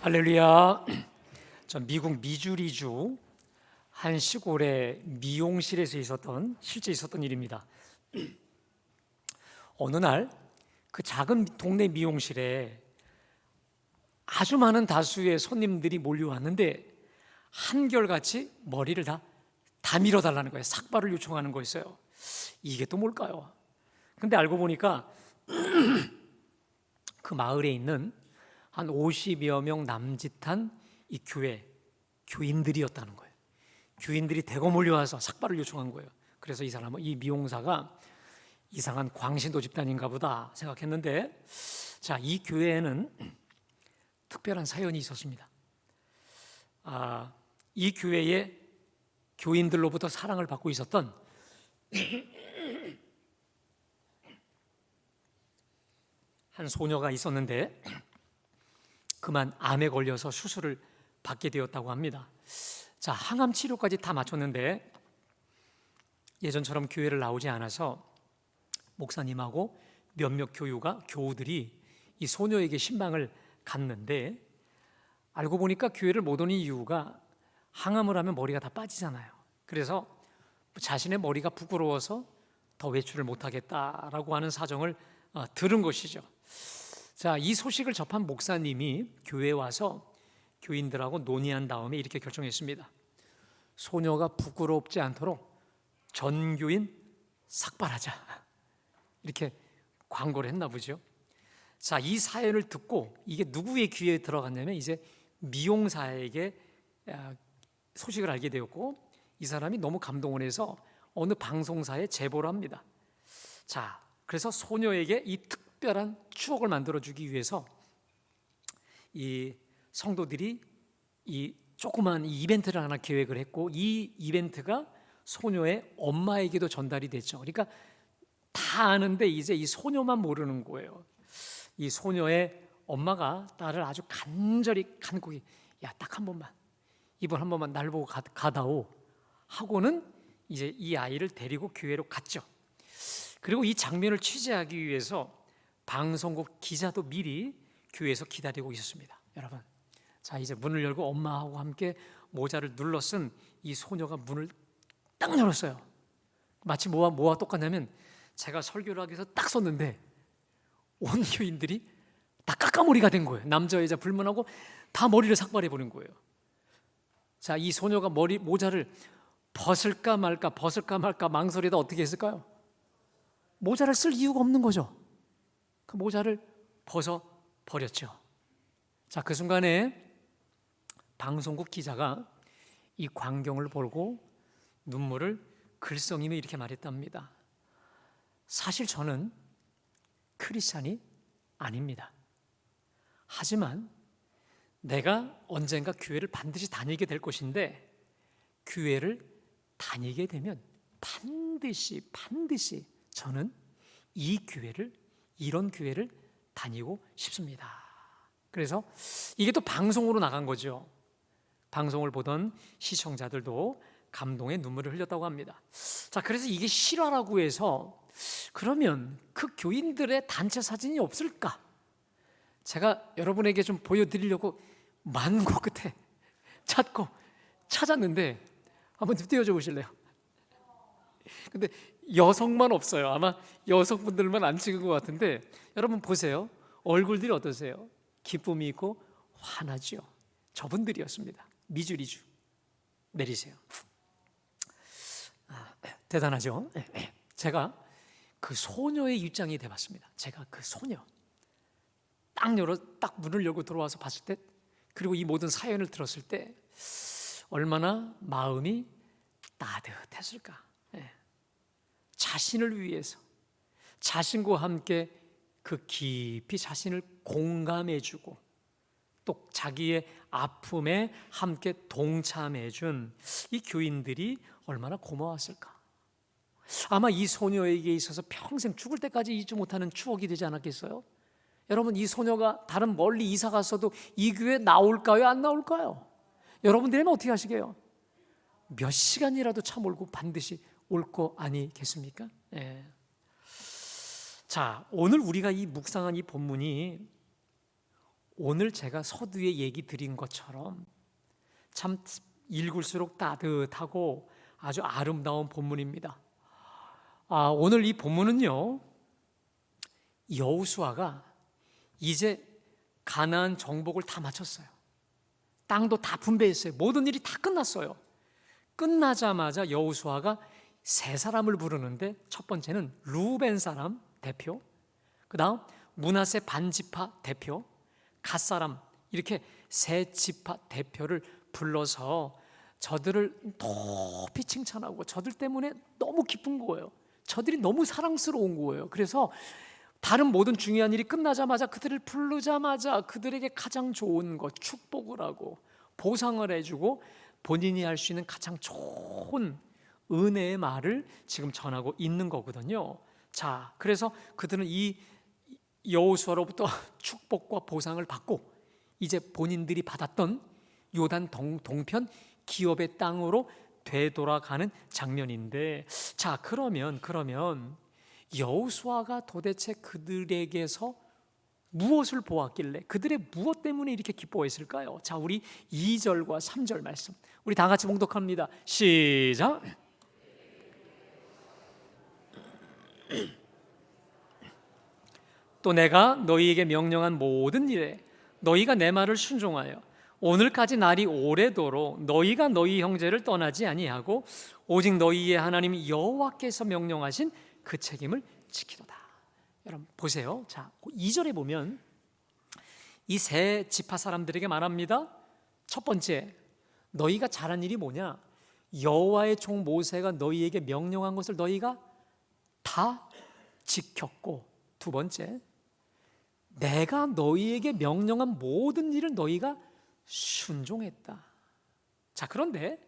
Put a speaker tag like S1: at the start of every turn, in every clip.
S1: 할렐루야. 전 미국 미주리주 한 시골의 미용실에서 실제 있었던 일입니다. 어느 날 그 작은 동네 미용실에 아주 많은 다수의 손님들이 몰려왔는데 한결같이 머리를 다 밀어달라는 거예요. 삭발을 요청하는 거였어요. 이게 또 뭘까요? 근데 알고 보니까 그 마을에 있는 한 50여 명 남짓한 이 교인들이었다는 거예요. 교인들이 대거 몰려와서 삭발을 요청한 거예요. 그래서 이 미용사가 이상한 광신도 집단인가 보다 생각했는데, 이 교회에는 특별한 사연이 있었습니다. 이 교회에 교인들로부터 사랑을 받고 있었던 한 소녀가 있었는데 그만 암에 걸려서 수술을 받게 되었다고 합니다. 항암 치료까지 다 마쳤는데 예전처럼 교회를 나오지 않아서 목사님하고 몇몇 교우들이 이 소녀에게 신방을 갔는데, 알고 보니까 교회를 못 오는 이유가 항암을 하면 머리가 다 빠지잖아요. 그래서 자신의 머리가 부끄러워서 더 외출을 못하겠다라고 하는 사정을 들은 것이죠. 이 소식을 접한 목사님이 교회에 와서 교인들하고 논의한 다음에 이렇게 결정했습니다. 소녀가 부끄럽지 않도록 전 교인 삭발하자, 이렇게 광고를 했나 보죠. 이 사연을 듣고 이게 누구의 귀에 들어갔냐면 이제 미용사에게 소식을 알게 되었고, 이 사람이 너무 감동을 해서 어느 방송사에 제보를 합니다. 그래서 소녀에게 이 특별한 추억을 만들어주기 위해서 이 성도들이 이 조그만 이벤트를 하나 계획을 했고, 이 이벤트가 소녀의 엄마에게도 전달이 됐죠. 그러니까 다 아는데 이제 이 소녀만 모르는 거예요. 이 소녀의 엄마가 딸을 아주 간절히 간곡히, 딱 한 번만, 이번 한 번만 날 보고 가다오 하고는 이제 이 아이를 데리고 교회로 갔죠. 그리고 이 장면을 취재하기 위해서 방송국 기자도 미리 교회에서 기다리고 있었습니다. 여러분, 이제 문을 열고 엄마하고 함께 모자를 눌러 쓴 이 소녀가 문을 딱 열었어요. 마치 뭐와 똑같냐면, 제가 설교를 하기 위해서 딱 섰는데 온 교인들이 다 까까머리가 된 거예요. 남자 여자 불문하고 다 머리를 삭발해 버린 거예요. 이 소녀가 모자를 벗을까 말까 망설이다 어떻게 했을까요? 모자를 쓸 이유가 없는 거죠. 그 모자를 벗어 버렸죠. 그 순간에 방송국 기자가 이 광경을 보고 눈물을 글썽이며 이렇게 말했답니다. 사실 저는 크리스찬이 아닙니다. 하지만 내가 언젠가 교회를 반드시 다니게 될 것인데, 교회를 다니게 되면 반드시 저는 이런 교회를 다니고 싶습니다. 그래서 이게 또 방송으로 나간 거죠. 방송을 보던 시청자들도 감동의 눈물을 흘렸다고 합니다. 그래서 이게 실화라고 해서 그러면 그 교인들의 단체 사진이 없을까? 제가 여러분에게 좀 보여드리려고 만고 끝에 찾았는데 한번 좀 띄워줘 보실래요? 근데 여성만 없어요. 아마 여성분들만 안 찍은 것 같은데, 여러분 보세요. 얼굴들이 어떠세요? 기쁨이 있고 환하죠. 저분들이었습니다. 미주리주. 내리세요. 대단하죠? 제가 그 소녀의 입장이 돼봤습니다. 제가 그 소녀 딱 문을 열고 들어와서 봤을 때, 그리고 이 모든 사연을 들었을 때 얼마나 마음이 따뜻했을까. 자신을 위해서, 자신과 함께 그 깊이 자신을 공감해주고 또 자기의 아픔에 함께 동참해준 이 교인들이 얼마나 고마웠을까. 아마 이 소녀에게 있어서 평생 죽을 때까지 잊지 못하는 추억이 되지 않았겠어요? 여러분, 이 소녀가 다른 멀리 이사 갔어도 이 교회에 나올까요? 안 나올까요? 여러분들은 어떻게 하시게요? 몇 시간이라도 차 몰고 반드시 올 거 아니겠습니까? 오늘 우리가 이 묵상한 이 본문이 오늘 제가 서두에 얘기 드린 것처럼 참 읽을수록 따뜻하고 아주 아름다운 본문입니다. 오늘 이 본문은요, 여호수아가 이제 가나안 정복을 다 마쳤어요. 땅도 다 분배했어요. 모든 일이 다 끝났어요. 끝나자마자 여호수아가 세 사람을 부르는데, 첫 번째는 루벤 사람 대표, 그 다음 므낫세 반지파 대표, 갓 사람, 이렇게 세 지파 대표를 불러서 저들을 높이 칭찬하고 저들 때문에 너무 기쁜 거예요. 저들이 너무 사랑스러운 거예요. 그래서 다른 모든 중요한 일이 끝나자마자 그들을 부르자마자 그들에게 가장 좋은 것, 축복을 하고 보상을 해주고 본인이 할 수 있는 가장 좋은 은혜의 말을 지금 전하고 있는 거거든요. 자, 그래서 그들은 이 여호수아로부터 축복과 보상을 받고 이제 본인들이 받았던 요단 동편 기업의 땅으로 되돌아가는 장면인데, 자, 그러면 여호수아가 도대체 그들에게서 무엇을 보았길래, 그들의 무엇 때문에 이렇게 기뻐했을까요? 자, 우리 2절과 3절 말씀 우리 다 같이 봉독합니다. 시작. 또 내가 너희에게 명령한 모든 일에 너희가 내 말을 순종하여 오늘까지 날이 오래도록 너희가 너희 형제를 떠나지 아니하고 오직 너희의 하나님 여호와께서 명령하신 그 책임을 지키도다. 여러분 보세요. 자, 2절에 보면 이 세 지파 사람들에게 말합니다. 첫 번째, 너희가 잘한 일이 뭐냐? 여호와의 종 모세가 너희에게 명령한 것을 너희가 다 지켰고, 두 번째, 내가 너희에게 명령한 모든 일을 너희가 순종했다. 자, 그런데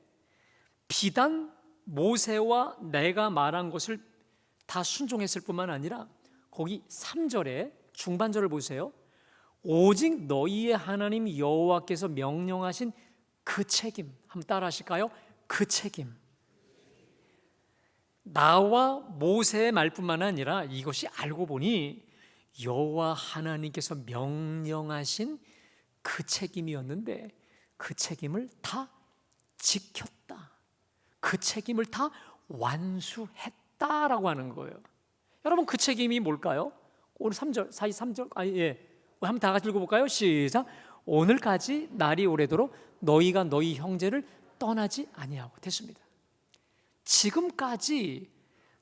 S1: 비단 모세와 내가 말한 것을 다 순종했을 뿐만 아니라 거기 3절에 중반절을 보세요. 오직 너희의 하나님 여호와께서 명령하신 그 책임, 한번 따라 하실까요? 그 책임. 나와 모세의 말뿐만 아니라 이것이 알고 보니 여호와 하나님께서 명령하신 그 책임이었는데 그 책임을 다 지켰다. 그 책임을 다 완수했다라고 하는 거예요. 여러분 그 책임이 뭘까요? 오늘 3절, 사이 3절, 한번 다 같이 읽어볼까요? 시작. 오늘까지 날이 오래도록 너희가 너희 형제를 떠나지 아니하고. 됐습니다. 지금까지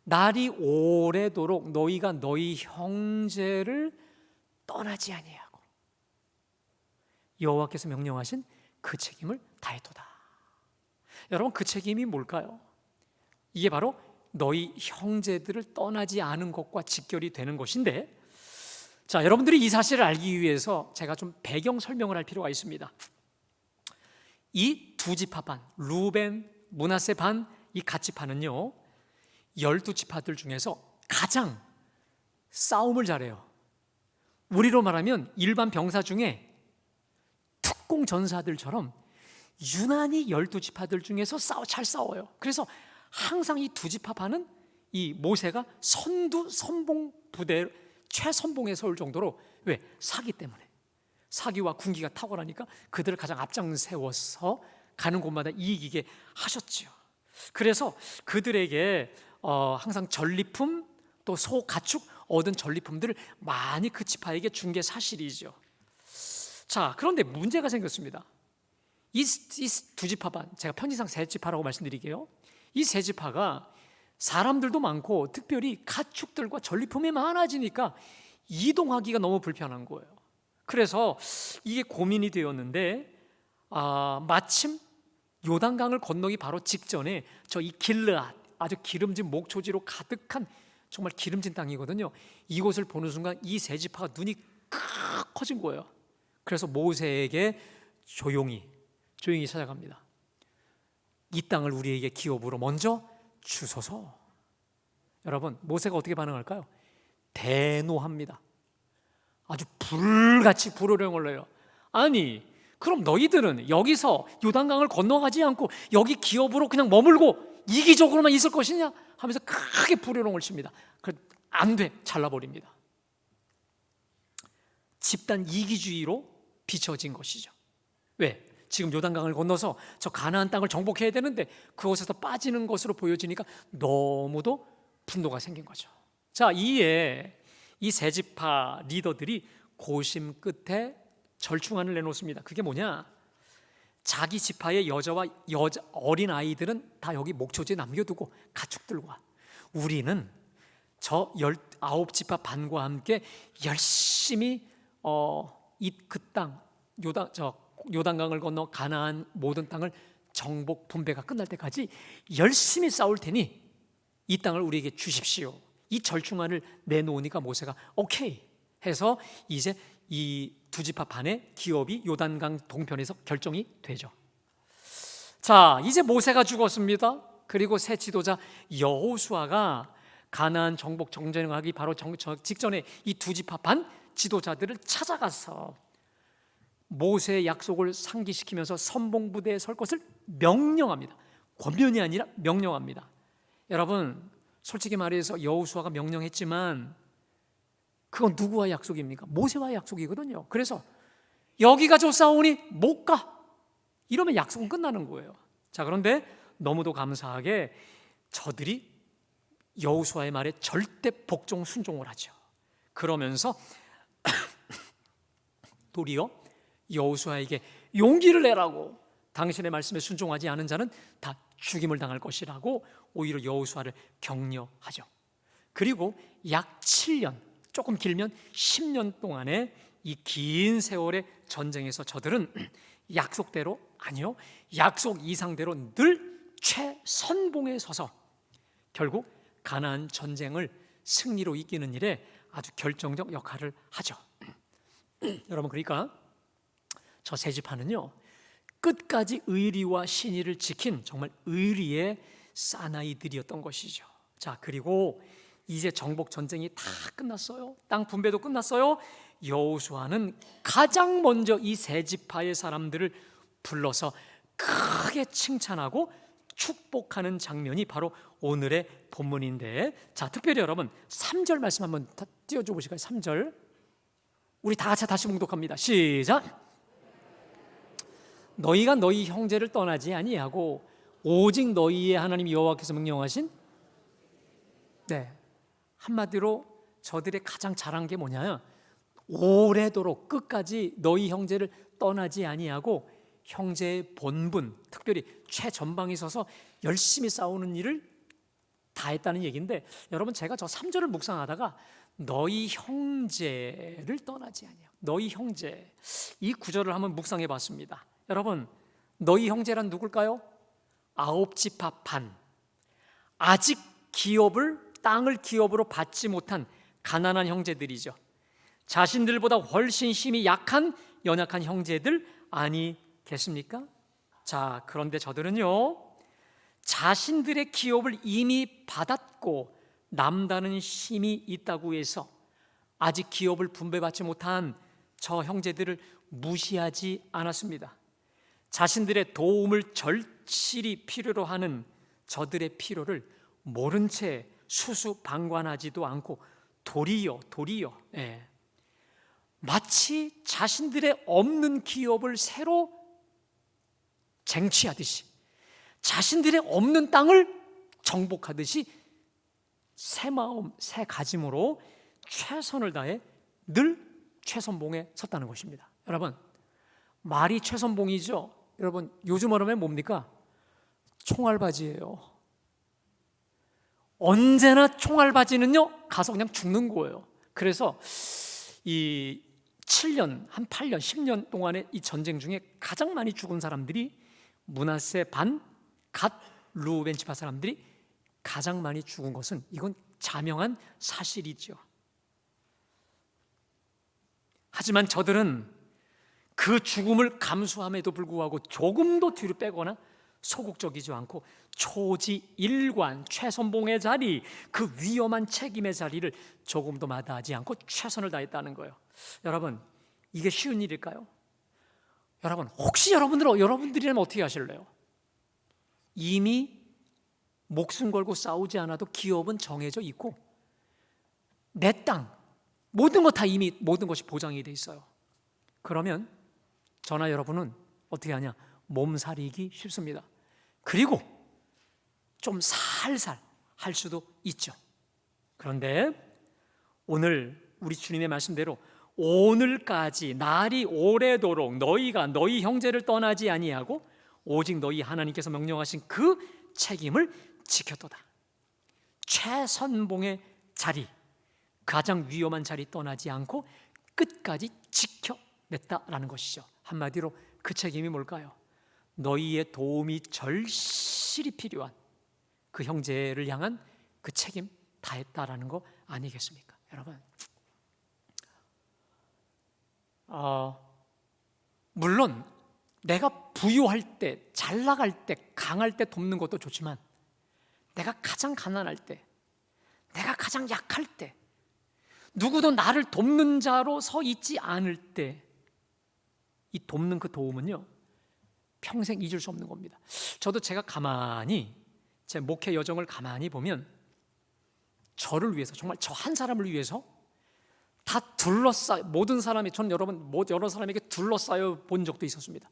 S1: 날이 오래도록 너희가 너희 형제를 떠나지 아니하고 여호와께서 명령하신 그 책임을 다했도다. 여러분 그 책임이 뭘까요? 이게 바로 너희 형제들을 떠나지 않은 것과 직결이 되는 것인데, 자, 여러분들이 이 사실을 알기 위해서 제가 좀 배경 설명을 할 필요가 있습니다. 이 두 지파 반, 루벤, 므낫세 반, 이 갓 지파는요 12지파들 중에서 가장 싸움을 잘해요. 우리로 말하면 일반 병사 중에 특공 전사들처럼 유난히 12지파들 중에서 잘 싸워요. 그래서 항상 이 두 지파 반은 이 모세가 선봉 부대 최선봉에 서올 정도로, 왜? 사기 때문에, 사기와 군기가 탁월하니까 그들을 가장 앞장 세워서 가는 곳마다 이기게 하셨지요. 그래서 그들에게 항상 전리품, 또 소, 가축 얻은 전리품들을 많이 그 지파에게 준 게 사실이죠. 자, 그런데 문제가 생겼습니다. 이 두 지파 반, 제가 편지상 세 지파라고 말씀드릴게요. 이 세 지파가 사람들도 많고 특별히 가축들과 전리품이 많아지니까 이동하기가 너무 불편한 거예요. 그래서 이게 고민이 되었는데, 마침 요단강을 건너기 바로 직전에 저 이 길르앗, 아주 기름진 목초지로 가득한 정말 기름진 땅이거든요. 이곳을 보는 순간 이 세 지파가 눈이 크게 커진 거예요. 그래서 모세에게 조용히 찾아갑니다. 이 땅을 우리에게 기업으로 먼저 주소서. 여러분 모세가 어떻게 반응할까요? 대노합니다. 아주 불같이 불호령을 내요. 아니 그럼 너희들은 여기서 요단강을 건너가지 않고 여기 기업으로 그냥 머물고 이기적으로만 있을 것이냐 하면서 크게 불호령을 칩니다. 안 돼, 잘라버립니다. 집단 이기주의로 비춰진 것이죠. 왜? 지금 요단강을 건너서 저 가나안 땅을 정복해야 되는데 그곳에서 빠지는 것으로 보여지니까 너무도 분노가 생긴 거죠. 자, 이에 이 세 지파 리더들이 고심 끝에 절충안을 내놓습니다. 그게 뭐냐? 자기 지파의 여자와 어린 아이들은 다 여기 목초지에 남겨두고 가축들과 우리는 저 19지파 반과 함께 열심히 그 땅 요단강을 건너 가나안 모든 땅을 정복 분배가 끝날 때까지 열심히 싸울 테니 이 땅을 우리에게 주십시오. 이 절충안을 내놓으니까 모세가 오케이 해서 이제 이 두 지파 반의 기업이 요단강 동편에서 결정이 되죠. 자, 이제 모세가 죽었습니다. 그리고 새 지도자 여호수아가 가나안 정복 정전하기 바로 직전에 이 두 지파 반 지도자들을 찾아가서 모세의 약속을 상기시키면서 선봉부대에 설 것을 명령합니다. 권면이 아니라 명령합니다. 여러분, 솔직히 말해서 여호수아가 명령했지만 그건 누구와의 약속입니까? 모세와의 약속이거든요. 그래서 여기가 좁사오니 못 가, 이러면 약속은 끝나는 거예요. 자, 그런데 너무도 감사하게 저들이 여호수아의 말에 절대 복종 순종을 하죠. 그러면서 도리어 여호수아에게 용기를 내라고, 당신의 말씀에 순종하지 않은 자는 다 죽임을 당할 것이라고 오히려 여호수아를 격려하죠. 그리고 약 7년, 조금 길면 10년 동안의 이 긴 세월의 전쟁에서 저들은 약속대로, 아니요, 약속 이상대로 늘 최선봉에 서서 결국 가나안 전쟁을 승리로 이기는 일에 아주 결정적 역할을 하죠. 여러분, 그러니까 저 세 지파는요, 끝까지 의리와 신의를 지킨 정말 의리의 사나이들이었던 것이죠. 자, 그리고 이제 정복 전쟁이 다 끝났어요. 땅 분배도 끝났어요. 여호수아는 가장 먼저 이 세 지파의 사람들을 불러서 크게 칭찬하고 축복하는 장면이 바로 오늘의 본문인데, 자, 특별히 여러분 3절 말씀 한번 띄워줘 보실까요? 3절 우리 다 같이 다시 봉독합니다. 시작. 너희가 너희 형제를 떠나지 아니하고 오직 너희의 하나님 여호와께서 명령하신, 네, 한마디로 저들의 가장 잘한 게 뭐냐? 오래도록 끝까지 너희 형제를 떠나지 아니하고 형제의 본분, 특별히 최전방에 서서 열심히 싸우는 일을 다 했다는 얘기인데, 여러분, 제가 저 3절을 묵상하다가 너희 형제를 떠나지 아니하고, 너희 형제, 이 구절을 한번 묵상해 봤습니다. 여러분, 너희 형제란 누굴까요? 9지파 반, 아직 땅을 기업으로 받지 못한 가난한 형제들이죠. 자신들보다 훨씬 힘이 연약한 형제들 아니겠습니까? 자, 그런데 저들은요, 자신들의 기업을 이미 받았고 남다른 힘이 있다고 해서 아직 기업을 분배받지 못한 저 형제들을 무시하지 않았습니다. 자신들의 도움을 절실히 필요로 하는 저들의 필요를 모른 채 수수방관하지도 않고 도리어 마치 자신들의 없는 기업을 새로 쟁취하듯이, 자신들의 없는 땅을 정복하듯이 새 마음, 새 가짐으로 최선을 다해 늘 최선봉에 섰다는 것입니다. 여러분, 말이 최선봉이죠. 여러분, 요즘 어르면 뭡니까? 총알바지예요. 언제나 총알바지는요, 가서 그냥 죽는 거예요. 그래서 이 7년, 한 8년, 10년 동안의 이 전쟁 중에 가장 많이 죽은 사람들이 므낫세 반, 갓, 르우벤 지파 사람들이 가장 많이 죽은 것은, 이건 자명한 사실이죠. 하지만 저들은 그 죽음을 감수함에도 불구하고 조금도 뒤로 빼거나 소극적이지 않고 초지일관, 최선봉의 자리, 그 위험한 책임의 자리를 조금도 마다하지 않고 최선을 다했다는 거예요. 여러분, 이게 쉬운 일일까요? 여러분, 혹시 여러분들이라면 어떻게 하실래요? 이미 목숨 걸고 싸우지 않아도 기업은 정해져 있고 내 땅, 모든 것이 보장이 돼 있어요. 그러면 저나 여러분은 어떻게 하냐? 몸살이기 쉽습니다. 그리고 좀 살살 할 수도 있죠. 그런데 오늘 우리 주님의 말씀대로 오늘까지 날이 오래도록 너희가 너희 형제를 떠나지 아니하고 오직 너희 하나님께서 명령하신 그 책임을 지켰도다. 최선봉의 자리, 가장 위험한 자리 떠나지 않고 끝까지 지켜냈다라는 것이죠. 한마디로 그 책임이 뭘까요? 너희의 도움이 절실히 필요한 그 형제를 향한 그 책임 다했다라는 거 아니겠습니까? 여러분, 물론 내가 부유할 때, 잘 나갈 때, 강할 때 돕는 것도 좋지만 내가 가장 가난할 때, 내가 가장 약할 때, 누구도 나를 돕는 자로 서 있지 않을 때 이 돕는 그 도움은요 평생 잊을 수 없는 겁니다. 저도 제가 가만히 제 목회 여정을 가만히 보면 저를 위해서, 정말 저 한 사람을 위해서 다 둘러싸여, 모든 사람이, 전 여러 사람에게 둘러싸여 본 적도 있었습니다.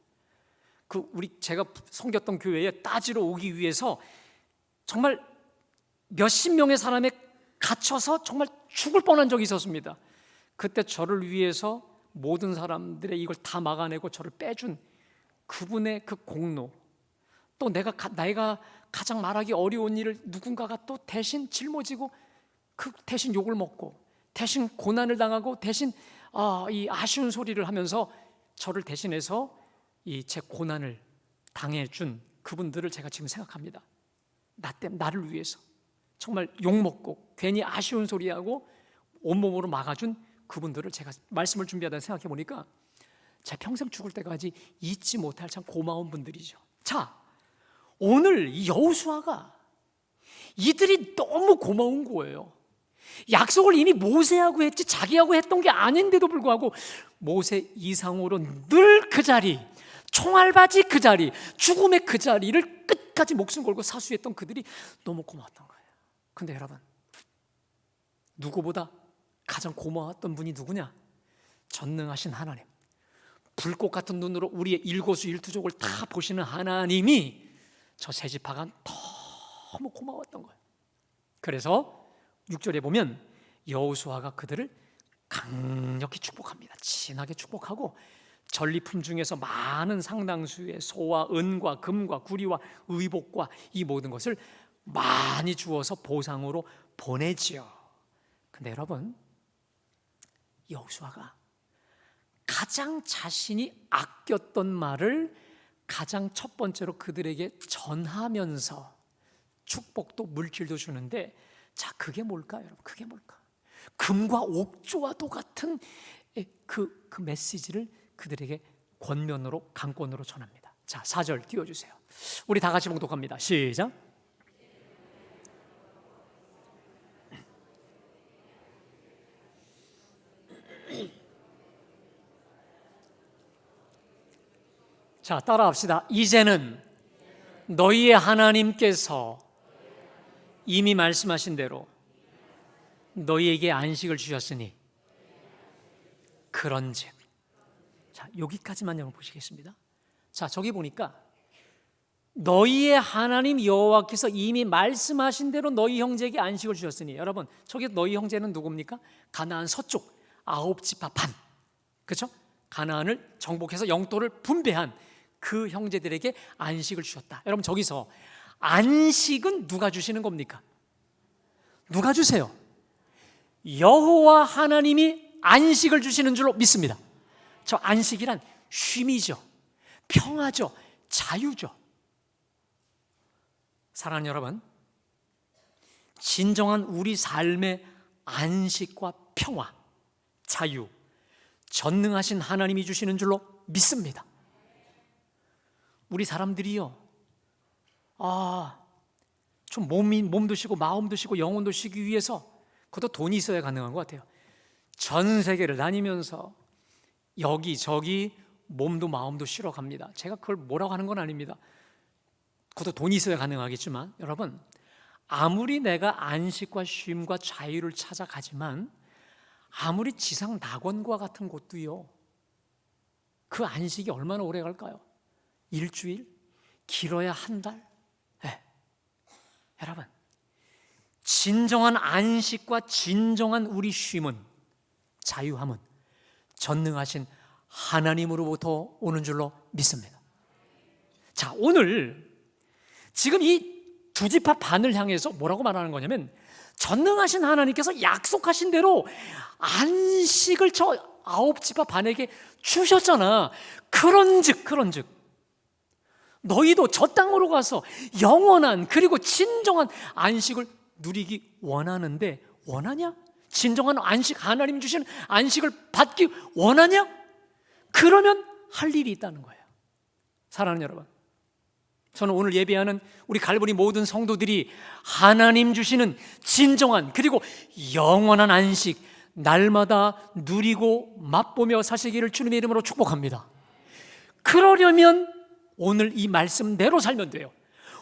S1: 제가 섬겼던 교회에 따지러 오기 위해서 정말 몇십 명의 사람에 갇혀서 정말 죽을 뻔한 적이 있었습니다. 그때 저를 위해서 모든 사람들의 이걸 다 막아내고 저를 빼준 그분의 그 공로, 또 내가 가장 말하기 어려운 일을 누군가가 또 대신 짊어지고 그 대신 욕을 먹고 대신 고난을 당하고 대신 이 아쉬운 소리를 하면서 저를 대신해서 이 제 고난을 당해준 그분들을 제가 지금 생각합니다. 나를 위해서 정말 욕먹고 괜히 아쉬운 소리하고 온몸으로 막아준 그분들을 제가 말씀을 준비하다 생각해 보니까 제 평생 죽을 때까지 잊지 못할 참 고마운 분들이죠. 자, 오늘 이 여호수아가 이들이 너무 고마운 거예요. 약속을 이미 모세하고 했지 자기하고 했던 게 아닌데도 불구하고 모세 이상으로 늘 그 자리, 총알바지 그 자리, 죽음의 그 자리를 끝까지 목숨 걸고 사수했던 그들이 너무 고마웠던 거예요. 근데 여러분, 누구보다 가장 고마웠던 분이 누구냐? 전능하신 하나님, 불꽃 같은 눈으로 우리의 일거수일투족을 다 보시는 하나님이 저 세 지파가 너무 고마웠던 거예요. 그래서 6절에 보면 여호수아가 그들을 강력히 축복합니다. 진하게 축복하고 전리품 중에서 많은 상당수의 소와 은과 금과 구리와 의복과 이 모든 것을 많이 주어서 보상으로 보내지요. 근데 여러분, 여호수아가 가장 자신이 아꼈던 말을 가장 첫 번째로 그들에게 전하면서 축복도 물질도 주는데, 자, 그게 뭘까요, 여러분? 그게 뭘까? 금과 옥조와도 같은 그 메시지를 그들에게 권면으로, 강권으로 전합니다. 자, 4절 띄워주세요. 우리 다 같이 봉독합니다. 시작. 자, 따라합시다. 이제는 너희의 하나님께서 이미 말씀하신 대로 너희에게 안식을 주셨으니 그런즉, 자, 여기까지만 여러분 보시겠습니다. 자, 저기 보니까 너희의 하나님 여호와께서 이미 말씀하신 대로 너희 형제에게 안식을 주셨으니, 여러분, 저기 너희 형제는 누굽니까? 가나안 서쪽 9지파 반, 그렇죠? 가나안을 정복해서 영토를 분배한 그 형제들에게 안식을 주셨다. 여러분, 저기서 안식은 누가 주시는 겁니까? 누가 주세요? 여호와 하나님이 안식을 주시는 줄로 믿습니다. 저 안식이란 쉼이죠, 평화죠, 자유죠. 사랑하는 여러분, 진정한 우리 삶의 안식과 평화, 자유, 전능하신 하나님이 주시는 줄로 믿습니다. 우리 사람들이요, 좀 몸도 쉬고 마음도 쉬고 영혼도 쉬기 위해서, 그것도 돈이 있어야 가능한 것 같아요. 전 세계를 다니면서 여기저기 몸도 마음도 쉬러 갑니다. 제가 그걸 뭐라고 하는 건 아닙니다. 그것도 돈이 있어야 가능하겠지만, 여러분, 아무리 내가 안식과 쉼과 자유를 찾아가지만 아무리 지상 낙원과 같은 곳도요, 그 안식이 얼마나 오래 갈까요? 일주일? 길어야 한 달? 네. 여러분, 진정한 안식과 진정한 우리 쉼은, 자유함은 전능하신 하나님으로부터 오는 줄로 믿습니다. 자, 오늘 지금 이 두 지파 반을 향해서 뭐라고 말하는 거냐면, 전능하신 하나님께서 약속하신 대로 안식을 저 9지파 반에게 주셨잖아. 그런즉 너희도 저 땅으로 가서 영원한 그리고 진정한 안식을 누리기 원하는데, 원하냐? 진정한 안식, 하나님 주시는 안식을 받기 원하냐? 그러면 할 일이 있다는 거예요. 사랑하는 여러분, 저는 오늘 예배하는 우리 갈보리 모든 성도들이 하나님 주시는 진정한 그리고 영원한 안식 날마다 누리고 맛보며 사시기를 주님의 이름으로 축복합니다. 그러려면 오늘 이 말씀대로 살면 돼요.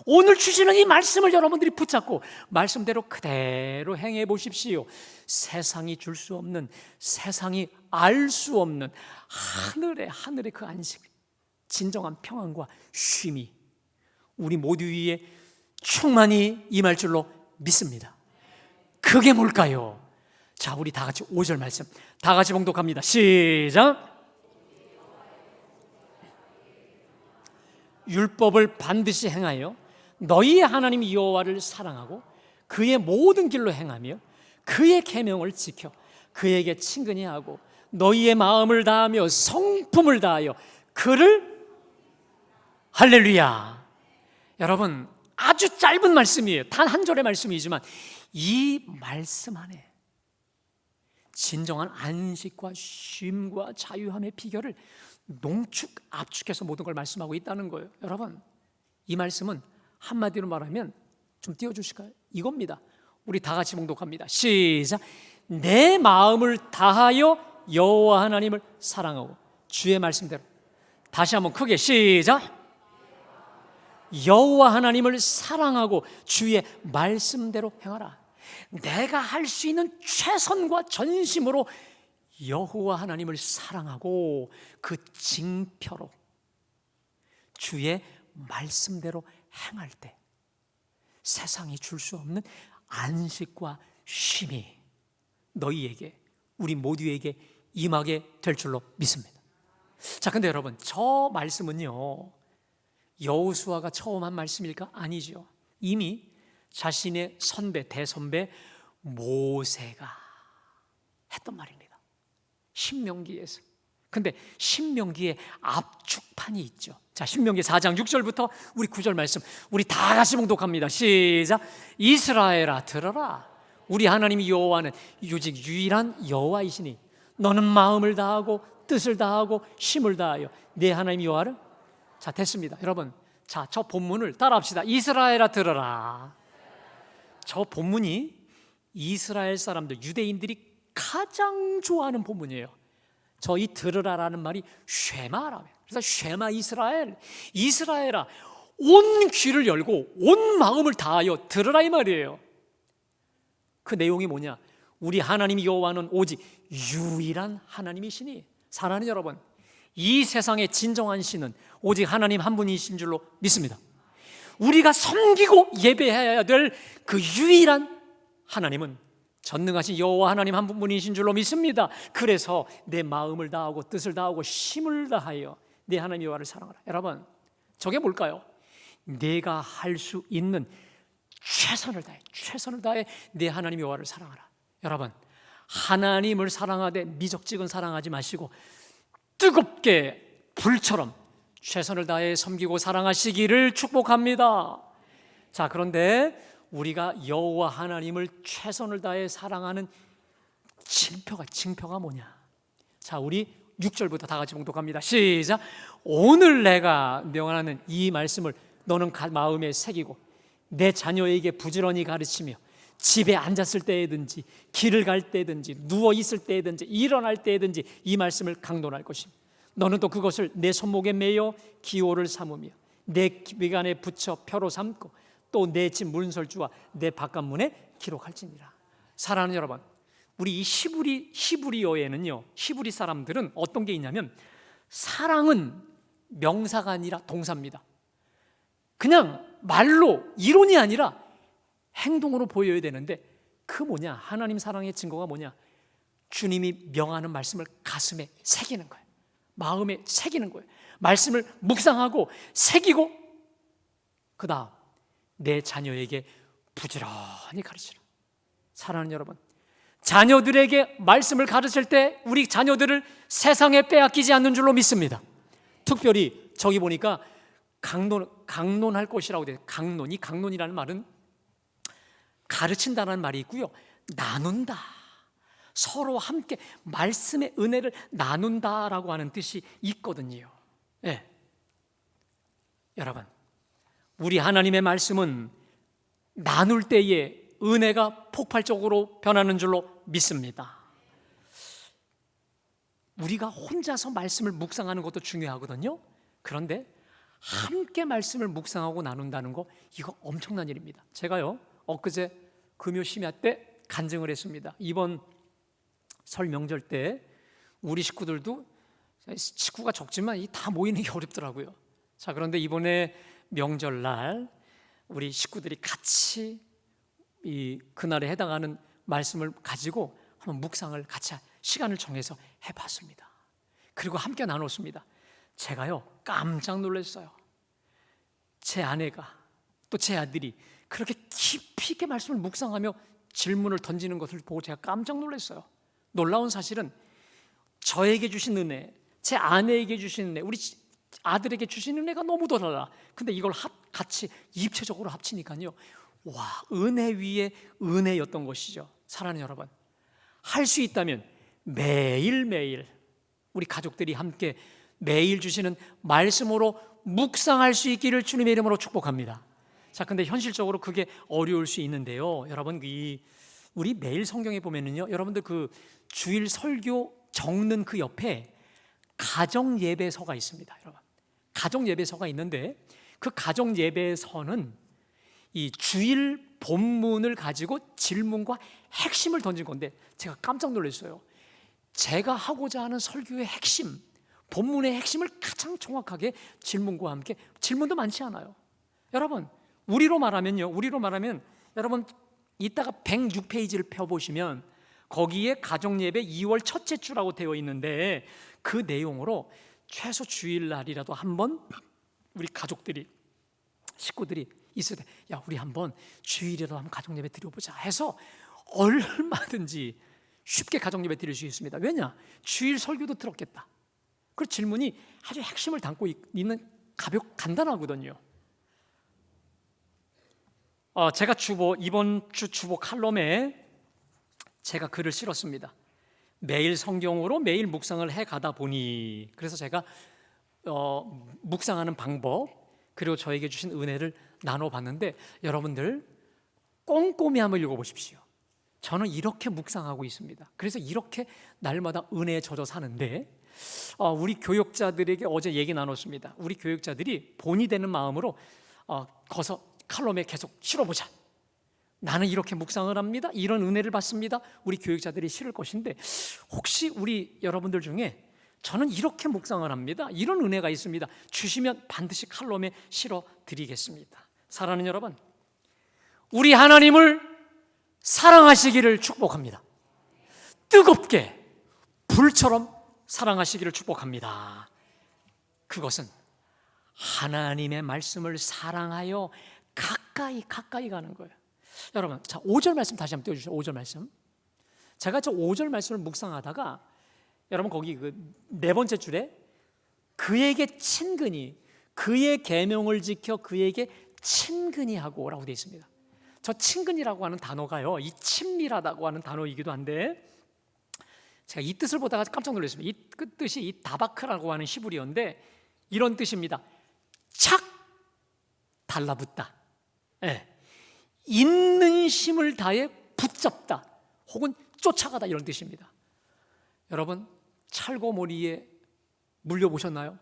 S1: 오늘 주시는 이 말씀을 여러분들이 붙잡고 말씀대로 그대로 행해 보십시오. 세상이 줄 수 없는, 세상이 알 수 없는 하늘의 그 안식, 진정한 평안과 쉼이 우리 모두 위에 충만히 임할 줄로 믿습니다. 그게 뭘까요? 자, 우리 다 같이 5절 말씀 다 같이 봉독합니다. 시작. 율법을 반드시 행하여 너희의 하나님 여호와를 사랑하고 그의 모든 길로 행하며 그의 계명을 지켜 그에게 친근히 하고 너희의 마음을 다하며 성품을 다하여 그를, 할렐루야. 여러분, 아주 짧은 말씀이에요. 단 한 절의 말씀이지만 이 말씀 안에 진정한 안식과 쉼과 자유함의 비결을 압축해서 모든 걸 말씀하고 있다는 거예요. 여러분, 이 말씀은 한마디로 말하면, 좀 띄워주실까요? 이겁니다. 우리 다 같이 봉독합니다. 시작. 내 마음을 다하여 여호와 하나님을 사랑하고, 주의 말씀대로. 다시 한번 크게 시작. 여호와 하나님을 사랑하고 주의 말씀대로 행하라. 내가 할 수 있는 최선과 전심으로 여호와 하나님을 사랑하고 그 징표로 주의 말씀대로 행할 때 세상이 줄 수 없는 안식과 쉼이 너희에게, 우리 모두에게 임하게 될 줄로 믿습니다. 자, 근데 여러분, 저 말씀은요, 여호수아가 처음 한 말씀일까? 아니죠. 이미 자신의 선배, 대선배 모세가 했던 말입니다. 신명기에서. 근데 신명기에 압축판이 있죠. 자, 신명기 4장 6절부터 우리 9절 말씀 우리 다 같이 봉독합니다. 시작. 이스라엘아 들어라. 우리 하나님 여호와는 오직 유일한 여호와이시니 너는 마음을 다하고 뜻을 다하고 힘을 다하여 내 하나님 여호와를. 자, 됐습니다. 여러분, 자, 저 본문을 따라합시다. 이스라엘아 들어라. 저 본문이 이스라엘 사람들, 유대인들이 가장 좋아하는 본문이에요. 저 이 들으라라는 말이 쉐마라고 해요. 그래서 쉐마 이스라엘, 이스라엘아 온 귀를 열고 온 마음을 다하여 들으라 이 말이에요. 그 내용이 뭐냐? 우리 하나님 여호와는 오직 유일한 하나님이시니. 사랑하는 여러분, 이 세상의 진정한 신은 오직 하나님 한 분이신 줄로 믿습니다. 우리가 섬기고 예배해야 될 그 유일한 하나님은 전능하신 여호와 하나님 한 분이신 줄로 믿습니다. 그래서 내 마음을 다하고 뜻을 다하고 힘을 다하여 내 하나님 여호와를 사랑하라. 여러분, 저게 뭘까요? 내가 할 수 있는 최선을 다해 내 하나님 여호와를 사랑하라. 여러분, 하나님을 사랑하되 미적지근 사랑하지 마시고 뜨겁게 불처럼 최선을 다해 섬기고 사랑하시기를 축복합니다. 자, 그런데 우리가 여호와 하나님을 최선을 다해 사랑하는 징표가 뭐냐? 자, 우리 6절부터 다 같이 봉독합니다. 시작. 오늘 내가 명하는 이 말씀을 너는 마음에 새기고 내 자녀에게 부지런히 가르치며 집에 앉았을 때든지 길을 갈 때든지 누워 있을 때든지 일어날 때든지 이 말씀을 강론할 것입니다. 너는 또 그것을 내 손목에 매여 기호를 삼으며 내 귀간에 붙여 표로 삼고 또 내 집 문설주와 내 바깥문에 기록할지니라. 사랑하는 여러분, 우리 이 히브리어에는요, 히브리 사람들은 어떤 게 있냐면 사랑은 명사가 아니라 동사입니다. 그냥 말로, 이론이 아니라 행동으로 보여야 되는데, 그 뭐냐? 하나님 사랑의 증거가 뭐냐? 주님이 명하는 말씀을 가슴에 새기는 거예요. 마음에 새기는 거예요. 말씀을 묵상하고 새기고, 그 다음 내 자녀에게 부지런히 가르치라. 사랑하는 여러분, 자녀들에게 말씀을 가르칠 때 우리 자녀들을 세상에 빼앗기지 않는 줄로 믿습니다. 특별히 저기 보니까 강론할 것이라고 돼요. 이 강론이라는 말은 가르친다는 말이 있고요, 나눈다, 서로 함께 말씀의 은혜를 나눈다라고 하는 뜻이 있거든요. 네. 여러분, 우리 하나님의 말씀은 나눌 때에 은혜가 폭발적으로 변하는 줄로 믿습니다. 우리가 혼자서 말씀을 묵상하는 것도 중요하거든요. 그런데 함께 말씀을 묵상하고 나눈다는 거, 이거 엄청난 일입니다. 제가요, 엊그제 금요 심야 때 간증을 했습니다. 이번 설 명절 때 우리 식구가 적지만 다 모이는 게 어렵더라고요. 자, 그런데 이번에 명절날 우리 식구들이 같이 그날에 해당하는 말씀을 가지고 한번 묵상을 같이 시간을 정해서 해봤습니다. 그리고 함께 나눴습니다. 제가요, 깜짝 놀랐어요. 제 아내가 또 제 아들이 그렇게 깊이 있게 말씀을 묵상하며 질문을 던지는 것을 보고 제가 깜짝 놀랐어요. 놀라운 사실은 저에게 주신 은혜, 제 아내에게 주신 은혜, 우리 아들에게 주신 은혜가 너무 달라. 근데 이걸 같이 입체적으로 합치니까요, 와, 은혜 위에 은혜였던 것이죠. 사랑하는 여러분, 할 수 있다면 매일매일 우리 가족들이 함께 매일 주시는 말씀으로 묵상할 수 있기를 주님의 이름으로 축복합니다. 자, 근데 현실적으로 그게 어려울 수 있는데요. 여러분, 우리 매일 성경에 보면은요, 여러분들 그 주일 설교 적는 그 옆에 가정 예배서가 있습니다. 여러분, 가정 예배서가 있는데 그 가정 예배서는 이 주일 본문을 가지고 질문과 핵심을 던진 건데, 제가 깜짝 놀랐어요. 제가 하고자 하는 설교의 핵심, 본문의 핵심을 가장 정확하게 질문과 함께, 질문도 많지 않아요. 여러분, 우리로 말하면 여러분 이따가 106페이지를 펴보시면 거기에 가정예배 2월 첫째 주라고 되어 있는데, 그 내용으로 최소 주일날이라도 한번 우리 가족들이, 식구들이 있어야 돼. 야, 우리 한번 주일이라도 한번 가정예배 드려보자 해서 얼마든지 쉽게 가정예배 드릴 수 있습니다. 왜냐? 주일 설교도 들었겠다. 그 질문이 아주 핵심을 담고 있는, 간단하거든요. 제가 이번 주 주보 칼럼에 제가 글을 실었습니다. 매일 성경으로 매일 묵상을 해가다 보니, 그래서 제가 묵상하는 방법, 그리고 저에게 주신 은혜를 나눠봤는데, 여러분들 꼼꼼히 한번 읽어보십시오. 저는 이렇게 묵상하고 있습니다. 그래서 이렇게 날마다 은혜에 젖어 사는데, 우리 교역자들에게 어제 얘기 나눴습니다. 우리 교역자들이 본이 되는 마음으로 거서 칼럼에 계속 실어보자. 나는 이렇게 묵상을 합니다. 이런 은혜를 받습니다. 우리 교역자들이 실을 것인데, 혹시 우리 여러분들 중에 저는 이렇게 묵상을 합니다, 이런 은혜가 있습니다, 주시면 반드시 칼럼에 실어 드리겠습니다. 사랑하는 여러분, 우리 하나님을 사랑하시기를 축복합니다. 뜨겁게 불처럼 사랑하시기를 축복합니다. 그것은 하나님의 말씀을 사랑하여 가까이 가는 거예요. 여러분, 자, 5절 말씀 다시 한번 띄워주세요. 5절 말씀. 제가 저 5절 말씀을 묵상하다가, 여러분 거기 그 네 번째 줄에 그에게 친근히, 그의 계명을 지켜 그에게 친근히 하고라고 되어 있습니다. 저 친근이라고 하는 단어가요, 이 친밀하다고 하는 단어이기도 한데, 제가 이 뜻을 보다가 깜짝 놀랐습니다. 이 뜻이 이 다바크라고 하는 히브리어인데 이런 뜻입니다. 착 달라붙다, 있는 힘을 다해 붙잡다, 혹은 쫓아가다, 이런 뜻입니다. 여러분, 찰고머리에 물려보셨나요?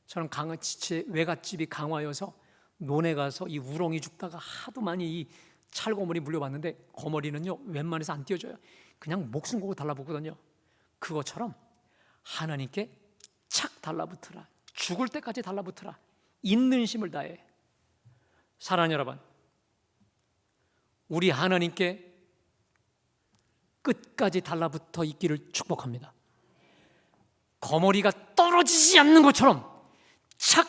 S1: 저는 제 외갓집이 강화여서 논에 가서 이 우렁이 죽다가 하도 많이 이 찰고머리 물려봤는데, 거머리는요 웬만해서 안 띄워져요. 그냥 목숨 걸고 달라붙거든요. 그것처럼 하나님께 착 달라붙어라. 죽을 때까지 달라붙어라. 있는 힘을 다해. 사랑하는 여러분, 우리 하나님께 끝까지 달라붙어 있기를 축복합니다. 거머리가 떨어지지 않는 것처럼 착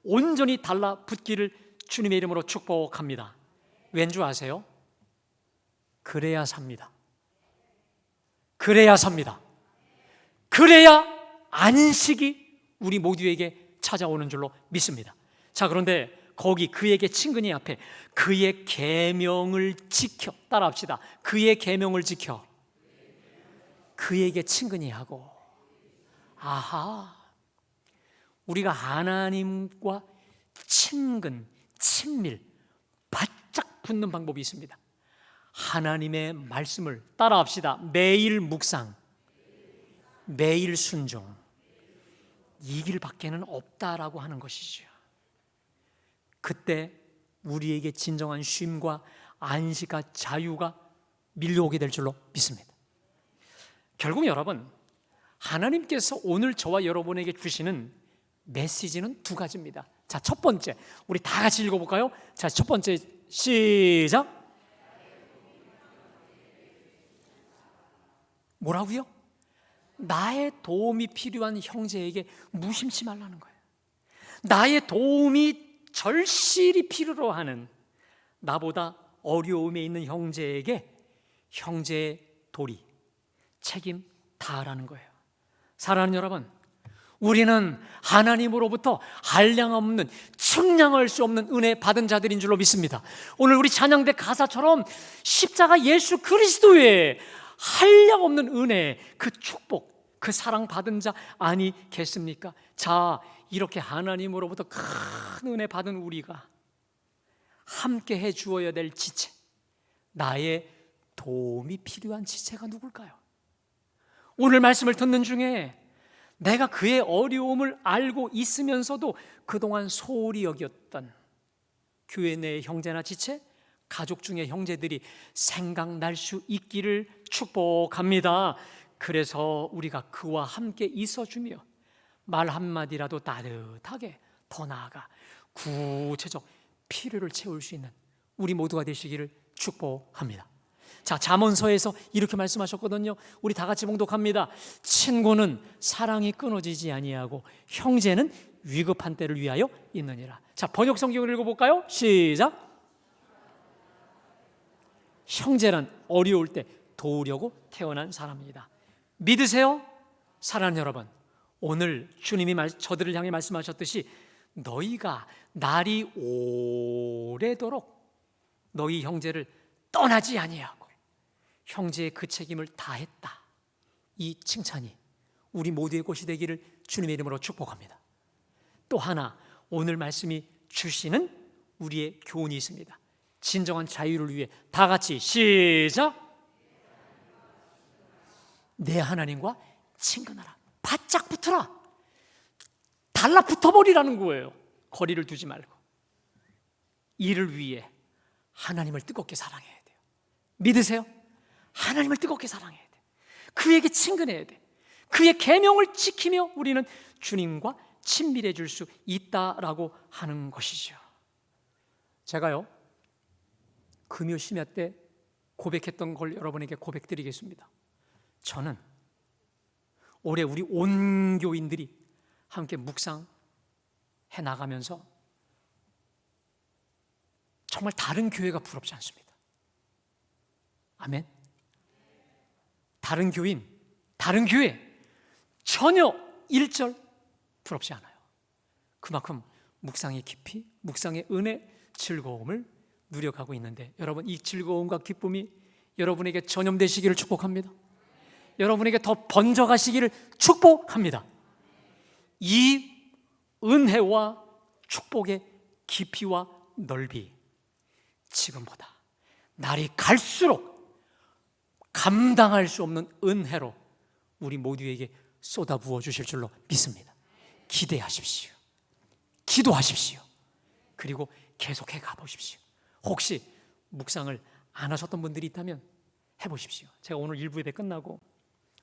S1: 온전히 달라붙기를 주님의 이름으로 축복합니다. 왠 줄 아세요? 그래야 삽니다. 그래야 삽니다. 그래야 안식이 우리 모두에게 찾아오는 줄로 믿습니다. 자, 그런데 거기 그에게 친근히 앞에 그의 계명을 지켜, 따라합시다. 그의 계명을 지켜 그에게 친근히 하고. 아하, 우리가 하나님과 친근, 친밀, 바짝 붙는 방법이 있습니다. 하나님의 말씀을 따라합시다. 매일 묵상, 매일 순종, 이 길밖에는 없다라고 하는 것이죠. 그때 우리에게 진정한 쉼과 안식과 자유가 밀려오게 될 줄로 믿습니다. 결국 여러분, 하나님께서 오늘 저와 여러분에게 주시는 메시지는 두 가지입니다. 자, 첫 번째, 우리 다 같이 읽어볼까요? 자, 첫 번째, 시작. 뭐라고요? 나의 도움이 필요한 형제에게 무심치 말라는 거예요. 나의 도움이 절실히 필요로 하는 나보다 어려움에 있는 형제에게 형제의 도리, 책임 다하라는 거예요. 사랑하는 여러분, 우리는 하나님으로부터 한량없는, 측량할 수 없는 은혜 받은 자들인 줄로 믿습니다. 오늘 우리 찬양대 가사처럼 십자가 예수 그리스도의 한량없는 은혜, 그 축복, 그 사랑 받은 자 아니겠습니까? 자, 이렇게 하나님으로부터 큰 은혜 받은 우리가 함께 해 주어야 될 지체, 나의 도움이 필요한 지체가 누굴까요? 오늘 말씀을 듣는 중에 내가 그의 어려움을 알고 있으면서도 그동안 소홀히 여겼던 교회 내 형제나 지체, 가족 중에 형제들이 생각날 수 있기를 축복합니다. 그래서 우리가 그와 함께 있어주며 말 한마디라도 따뜻하게, 더 나아가 구체적 필요를 채울 수 있는 우리 모두가 되시기를 축복합니다. 자, 잠언서에서 이렇게 말씀하셨거든요. 우리 다 같이 봉독합니다. 친구는 사랑이 끊어지지 아니하고 형제는 위급한 때를 위하여 있느니라. 자, 번역 성경을 읽어볼까요? 시작. 형제란 어려울 때 도우려고 태어난 사람입니다. 믿으세요? 사랑하는 여러분, 오늘 주님이 저들을 향해 말씀하셨듯이 너희가 날이 오래도록 너희 형제를 떠나지 아니하고 형제의 그 책임을 다했다. 이 칭찬이 우리 모두의 것이 되기를 주님의 이름으로 축복합니다. 또 하나, 오늘 말씀이 주시는 우리의 교훈이 있습니다. 진정한 자유를 위해 다 같이 시작. 내 하나님과 친근하라. 바짝 붙어라. 달라붙어버리라는 거예요. 거리를 두지 말고. 이를 위해 하나님을 뜨겁게 사랑해야 돼요. 믿으세요? 하나님을 뜨겁게 사랑해야 돼. 그에게 친근해야 돼. 그의 계명을 지키며 우리는 주님과 친밀해질 수 있다라고 하는 것이죠. 제가요, 금요 심야 때 고백했던 걸 여러분에게 고백드리겠습니다. 저는 올해 우리 온 교인들이 함께 묵상해 나가면서 정말 다른 교회가 부럽지 않습니다. 아멘. 다른 교인, 다른 교회 전혀 일절 부럽지 않아요. 그만큼 묵상의 깊이, 묵상의 은혜, 즐거움을 누려가고 있는데, 여러분, 이 즐거움과 기쁨이 여러분에게 전염되시기를 축복합니다. 여러분에게 더 번져가시기를 축복합니다. 이 은혜와 축복의 깊이와 넓이, 지금보다 날이 갈수록 감당할 수 없는 은혜로 우리 모두에게 쏟아부어 주실 줄로 믿습니다. 기대하십시오. 기도하십시오. 그리고 계속해 가보십시오. 혹시 묵상을 안 하셨던 분들이 있다면 해보십시오. 제가 오늘 1부 예배 끝나고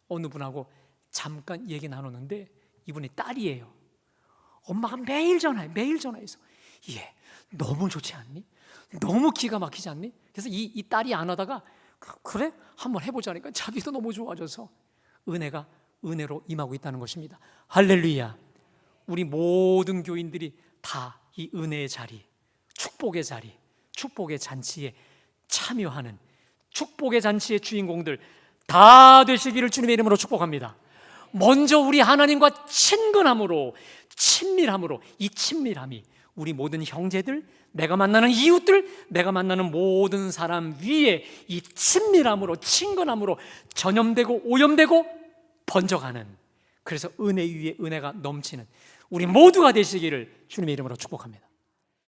S1: 어느 분하고 잠깐 얘기 나눴는데 이분이 딸이에요. 엄마가 매일 전화해서 예, 너무 좋지 않니? 너무 기가 막히지 않니? 그래서 이 딸이 안 하다가 그래? 한번 해보자니까 자기도 너무 좋아져서 은혜가 은혜로 임하고 있다는 것입니다. 할렐루야. 우리 모든 교인들이 다 이 은혜의 자리, 축복의 자리, 축복의 잔치에 참여하는 축복의 잔치의 주인공들 다 되시기를 주님의 이름으로 축복합니다. 먼저 우리 하나님과 친근함으로, 친밀함으로, 이 친밀함이 우리 모든 형제들, 내가 만나는 이웃들, 내가 만나는 모든 사람 위에 이 친밀함으로, 친근함으로 전염되고 오염되고 번져가는, 그래서 은혜 위에 은혜가 넘치는 우리 모두가 되시기를 주님의 이름으로 축복합니다.